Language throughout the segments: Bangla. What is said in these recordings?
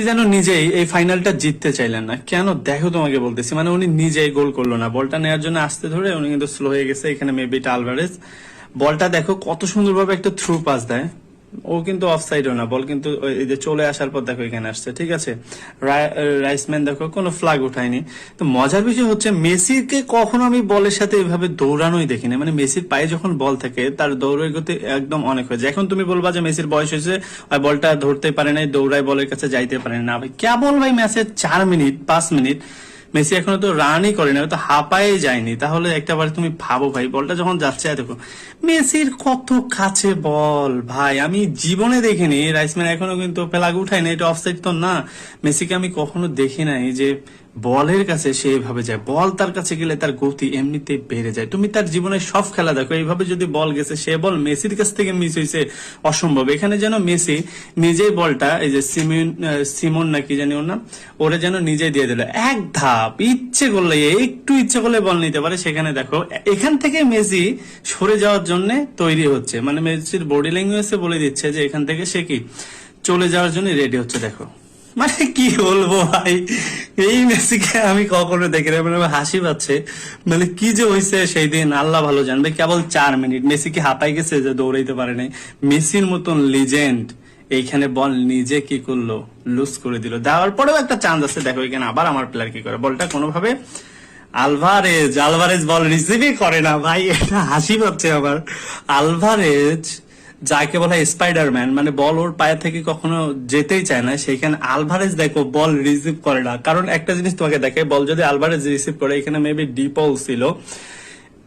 যেন নিজেই এই ফাইনালটা জিততে চাইলেন না কেন, দেখো তোমাকে বলতেছি, মানে উনি নিজেই গোল করলো না, বলটা নেওয়ার জন্য আসতে ধরে উনি কিন্তু স্লো হয়ে গেছে। এখানে মেবি আলভারেজ বলটা দেখো কত সুন্দরভাবে একটা থ্রু পাস দেয়, ও কিন্তু অফসাইডও না, বল কিন্তু এই যে চলে আসার পর দেখো এখানে আসছে, ঠিক আছে। রাইসম্যান দেখো কোনো ফ্ল্যাগ উঠায়নি। তো মজার বিষয় হচ্ছে মেসিকে কখনো আমি বলের সাথে এভাবে দৌড়ানোই দেখিনি, মানে মেসির পায়ে যখন বল থাকে তার দৌড়ের গতি একদম অনেক হয়ে যায়। এখন তুমি বলবা যে মেসির বয়স হয়েছে আর বলটা ধরতে পারে নাই, দৌড়ায় বলের কাছে যাইতে পারে না, ভাই কেবল ভাই ম্যাচের 4 মিনিট 5 মিনিট মেসি এখনো তো রানই করেনি, তো হাঁপায়ে যায়নি, তাহলে একটা বার তুমি ভাবো ভাই বলটা যখন যাচ্ছে দেখো মেসির কত কাছে বল, ভাই আমি জীবনে দেখিনি। রাইসম্যান এখনো কিন্তু ফ্ল্যাগ উঠায়নি, এটা অফসাইড তো না। মেসিকে আমি কখনো দেখি নাই যে বলের কাছে সে এভাবে যায়, বল তার কাছে গেলে তার গতি এমনিতেই বেড়ে যায়। তুমি তার জীবনের সব খেলা দেখো, এইভাবে যদি বল গেছে সে বল মেসির কাছ থেকে মিস হয়েছে অসম্ভব। এখানে যেন মেসি নিজেই বলটা এই যে সিমন নাকি জানি ওর নাম, ওরে যেন নিজেই দিয়ে দিল এক ধাপ, ইচ্ছে করলে একটু ইচ্ছে করলে বল নিতে পারে। সেখানে দেখো এখান থেকে মেসি সরে যাওয়ার জন্য তৈরি হচ্ছে, মানে মেসির বডি ল্যাঙ্গুয়েজে বলে দিচ্ছে যে এখান থেকে সে কি চলে যাওয়ার জন্য রেডি হচ্ছে। দেখো মানে কি বলবো ভাই, এই মেসিকে আমি কখনো দেখি না, মানে আমার হাসি পাচ্ছে। মানে কি যে হয়েছে সেই দিন আল্লাহ ভালো জানবে। কেবল 4 মিনিট মেসি কি হাঁপাই গেছে যে দৌড়াইতে পারে নাই? মেসির মতন লিজেন্ড এইখানে বল নিজে কি করলো, লুজ করে দিল। দেওয়ার পরেও একটা চান্স আছে, দেখো এখানে আবার আমার প্লেয়ার কি করে, বলটা কোনোভাবে আলভারেজ বল রিসিভই করে না ভাই, এটা হাসি পাচ্ছে আমার। আলভারেজ যাকে বলা হয় স্পাইডারম্যান, মানে বল ওর পায়ে থেকে কখনো যেতেই চায় না, সেইখানে আলভারেজ দেখো বল রিসিভ করে না। কারণ একটা জিনিস তোমাকে দেখে, বল যদি আলভারেজ রিসিভ করে, এখানে মেবি ডিপল ছিল,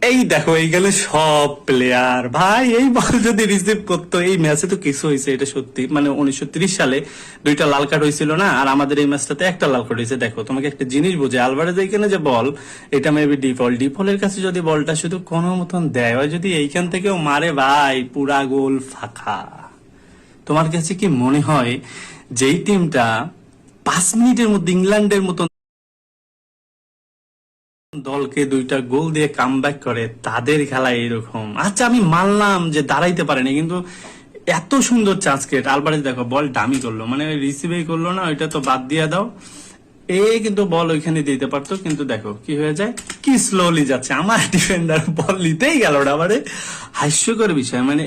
এই দেখো এই গেলে সব প্লেয়ার ভাই, এই বল যদি রিসিভ করতো এই ম্যাচে তো কিছু হয়েছে, এটা সত্যি। মানে 1930 সালে 2টা লাল কার্ড হয়েছিল না, আর আমাদের এই ম্যাচটাতে একটা লাল কার্ড হয়েছে। দেখো তোমাকে একটা জিনিস বুঝে, আলভারেজ এইখানে যে বল, এটা মেবি ডিপলের কাছে যদি বলটা শুধু কোনো মতন দেয়, হয় যদি এইখান থেকেও মারে ভাই, পুরা গোল ফাঁকা। তোমার কাছে কি মনে হয় যেই টিমটা 5 মিনিটের মধ্যে ইংল্যান্ডের মতন দলকে 2টা গোল দিয়ে কামব্যাক করে, তাদের খেলা এরকম? আচ্ছা আমি মানলাম যে দাঁড়াইতে পারেনি, কিন্তু এত সুন্দর চান্স ক্রিয়েট, আলভারেজ দেখো বল ডামি করলো, মানে রিসিভই করলো না, ওইটা তো বাদ দিয়ে দাও। কিন্তু বল ওইখানে দিতে পারতো, কিন্তু দেখো কি হয়ে যায়, কি স্লোলি যাচ্ছে আমার ডিফেন্ডার, বল নিতেই গেল না, মানে হাস্যকর বিষয়। মানে